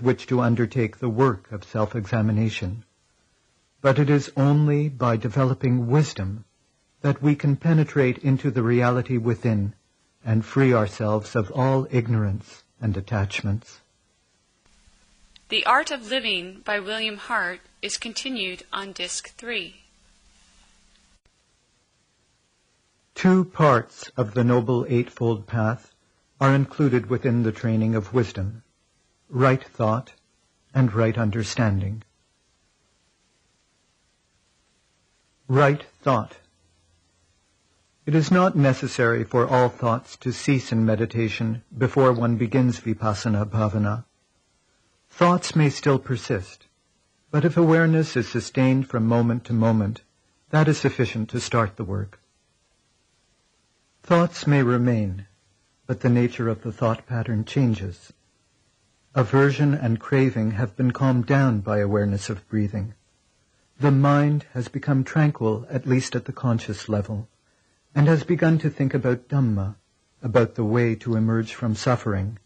with which to undertake the work of self-examination. But it is only by developing wisdom that we can penetrate into the reality within and free ourselves of all ignorance and attachments. The Art of Living by William Hart is continued on Disc 3. 2 parts of the Noble Eightfold Path are included within the training of wisdom: right thought and right understanding. Right thought. It is not necessary for all thoughts to cease in meditation before one begins vipassana bhavana. Thoughts may still persist, but if awareness is sustained from moment to moment, that is sufficient to start the work. Thoughts may remain, but the nature of the thought pattern changes. Aversion and craving have been calmed down by awareness of breathing. The mind has become tranquil, at least at the conscious level, and has begun to think about Dhamma, about the way to emerge from suffering.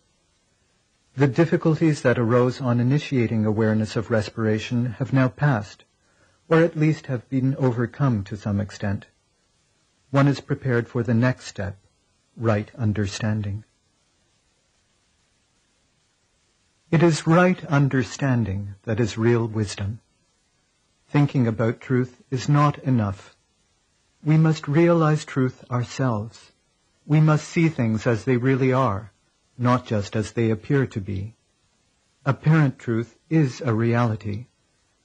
The difficulties that arose on initiating awareness of respiration have now passed, or at least have been overcome to some extent. One is prepared for the next step, right understanding. It is right understanding that is real wisdom. Thinking about truth is not enough. We must realize truth ourselves. We must see things as they really are, not just as they appear to be. Apparent truth is a reality,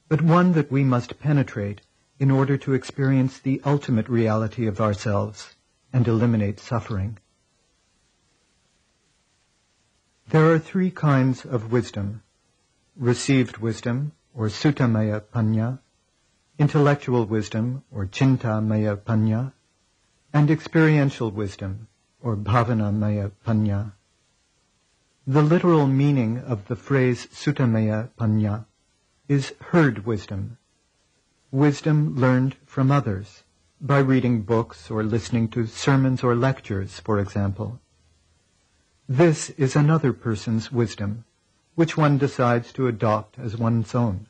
but one that we must penetrate in order to experience the ultimate reality of ourselves and eliminate suffering. There are 3 kinds of wisdom: received wisdom, or Suttamaya Panya, intellectual wisdom, or Chintamaya Panya, and experiential wisdom, or Bhavanamaya Panya. The literal meaning of the phrase Suttamaya Panya is heard wisdom, wisdom learned from others, by reading books or listening to sermons or lectures, for example. This is another person's wisdom, which one decides to adopt as one's own.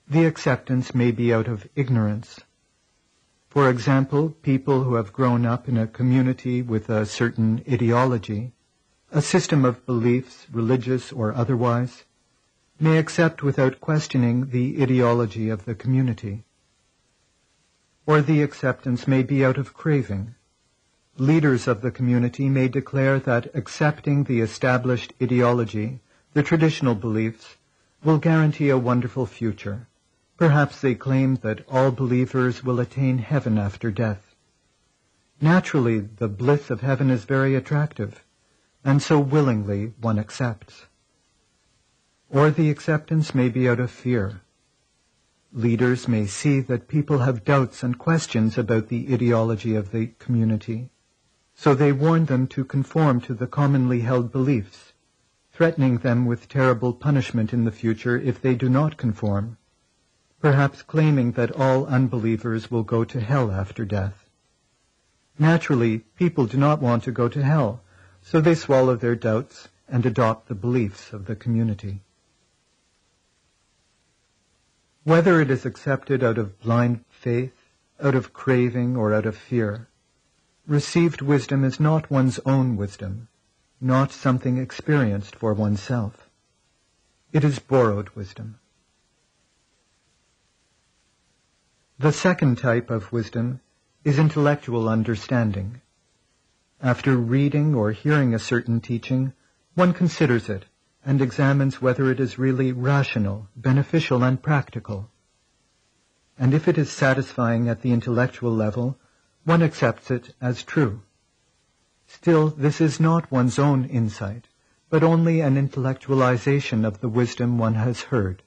The acceptance may be out of ignorance. For example, people who have grown up in a community with a certain ideology, a system of beliefs, religious or otherwise, may accept without questioning the ideology of the community. Or the acceptance may be out of craving. Leaders of the community may declare that accepting the established ideology, the traditional beliefs, will guarantee a wonderful future. Perhaps they claim that all believers will attain heaven after death. Naturally, the bliss of heaven is very attractive, and so willingly one accepts. Or the acceptance may be out of fear. Leaders may see that people have doubts and questions about the ideology of the community, so they warn them to conform to the commonly held beliefs, threatening them with terrible punishment in the future if they do not conform, perhaps claiming that all unbelievers will go to hell after death. Naturally, people do not want to go to hell, so they swallow their doubts and adopt the beliefs of the community. Whether it is accepted out of blind faith, out of craving, or out of fear, received wisdom is not one's own wisdom, not something experienced for oneself. It is borrowed wisdom. The second type of wisdom is intellectual understanding. After reading or hearing a certain teaching, one considers it and examines whether it is really rational, beneficial, and practical. And if it is satisfying at the intellectual level, one accepts it as true. Still, this is not one's own insight, but only an intellectualization of the wisdom one has heard.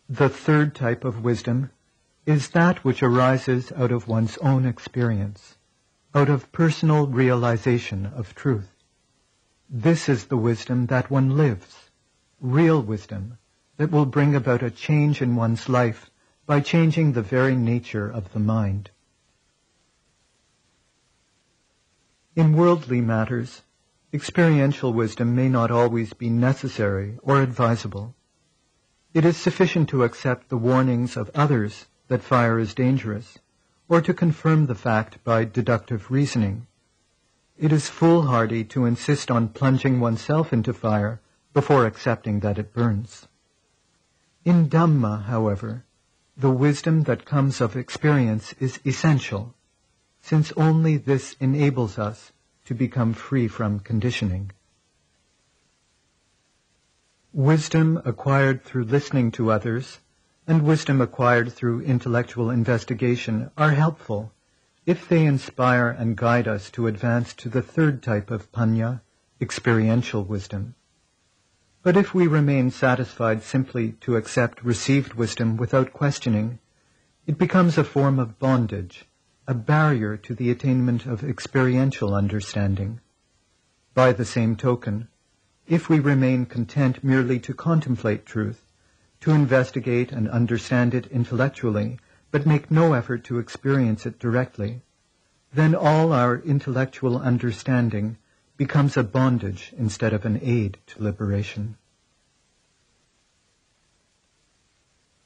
The third type of wisdom is that which arises out of one's own experience, out of personal realization of truth. This is the wisdom that one lives, real wisdom that will bring about a change in one's life by changing the very nature of the mind. In worldly matters, experiential wisdom may not always be necessary or advisable. It is sufficient to accept the warnings of others that fire is dangerous, or to confirm the fact by deductive reasoning. It is foolhardy to insist on plunging oneself into fire before accepting that it burns. In Dhamma, however, the wisdom that comes of experience is essential, since only this enables us to become free from conditioning. Wisdom acquired through listening to others and wisdom acquired through intellectual investigation are helpful if they inspire and guide us to advance to the third type of panya, experiential wisdom. But if we remain satisfied simply to accept received wisdom without questioning, it becomes a form of bondage, a barrier to the attainment of experiential understanding. By the same token, if we remain content merely to contemplate truth, to investigate and understand it intellectually, but make no effort to experience it directly, then all our intellectual understanding becomes a bondage instead of an aid to liberation.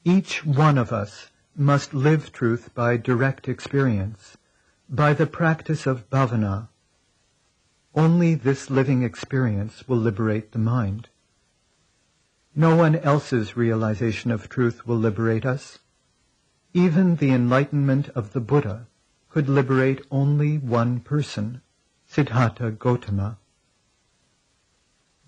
Each one of us must live truth by direct experience, by the practice of bhavana. Only this living experience will liberate the mind. No one else's realization of truth will liberate us. Even the enlightenment of the Buddha could liberate only one person, Siddhartha Gautama.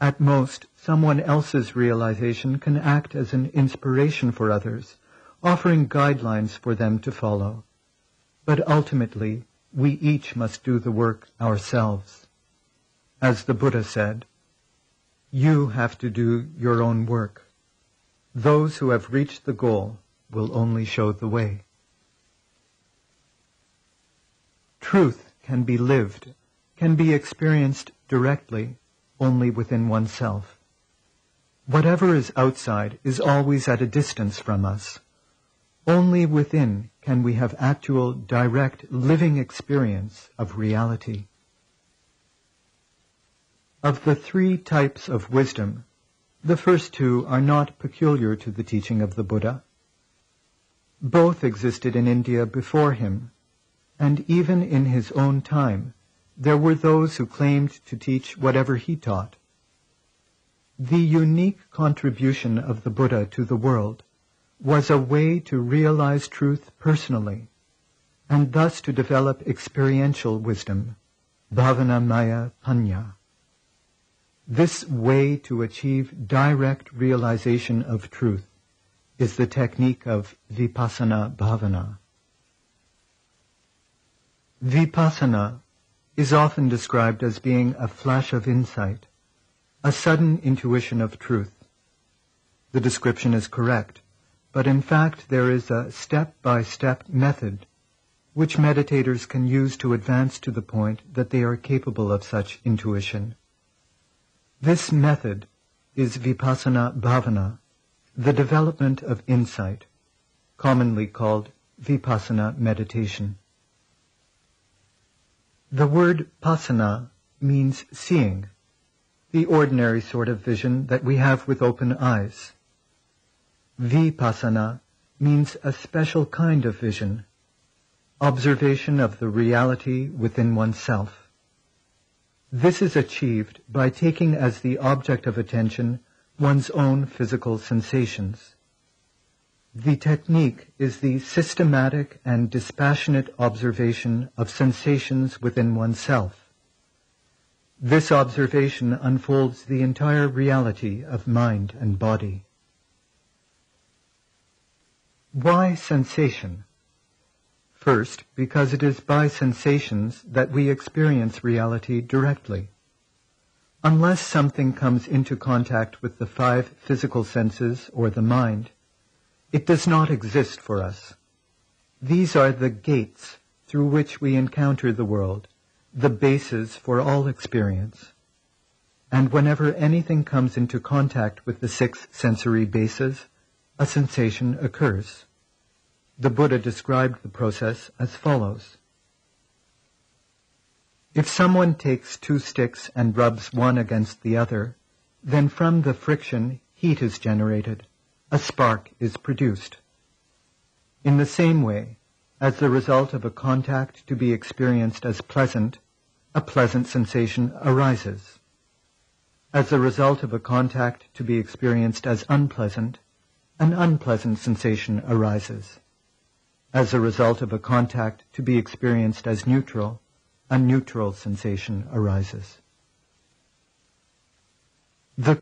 At most, someone else's realization can act as an inspiration for others, offering guidelines for them to follow. But ultimately, we each must do the work ourselves. As the Buddha said, "You have to do your own work. Those who have reached the goal will only show the way." Truth can be lived, can be experienced directly, only within oneself. Whatever is outside is always at a distance from us. Only within can we have actual, direct, living experience of reality. Of the three types of wisdom, the first two are not peculiar to the teaching of the Buddha. Both existed in India before him, and even in his own time, there were those who claimed to teach whatever he taught. The unique contribution of the Buddha to the world was a way to realize truth personally, and thus to develop experiential wisdom, bhavanamaya panya. This way to achieve direct realization of truth is the technique of vipassana bhavana. Vipassana is often described as being a flash of insight, a sudden intuition of truth. The description is correct, but in fact there is a step-by-step method which meditators can use to advance to the point that they are capable of such intuition. This method is vipassana bhavana, the development of insight, commonly called vipassana meditation. The word pasana means seeing, the ordinary sort of vision that we have with open eyes. Vipassana means a special kind of vision, observation of the reality within oneself. This is achieved by taking as the object of attention one's own physical sensations. The technique is the systematic and dispassionate observation of sensations within oneself. This observation unfolds the entire reality of mind and body. Why sensation? First, because it is by sensations that we experience reality directly. Unless something comes into contact with the five physical senses or the mind, it does not exist for us. These are the gates through which we encounter the world, the bases for all experience. And whenever anything comes into contact with the six sensory bases, a sensation occurs. The Buddha described the process as follows. If someone takes two sticks and rubs one against the other, then from the friction heat is generated, a spark is produced. In the same way, as the result of a contact to be experienced as pleasant, a pleasant sensation arises. As the result of a contact to be experienced as unpleasant, an unpleasant sensation arises. As a result of a contact to be experienced as neutral, a neutral sensation arises. The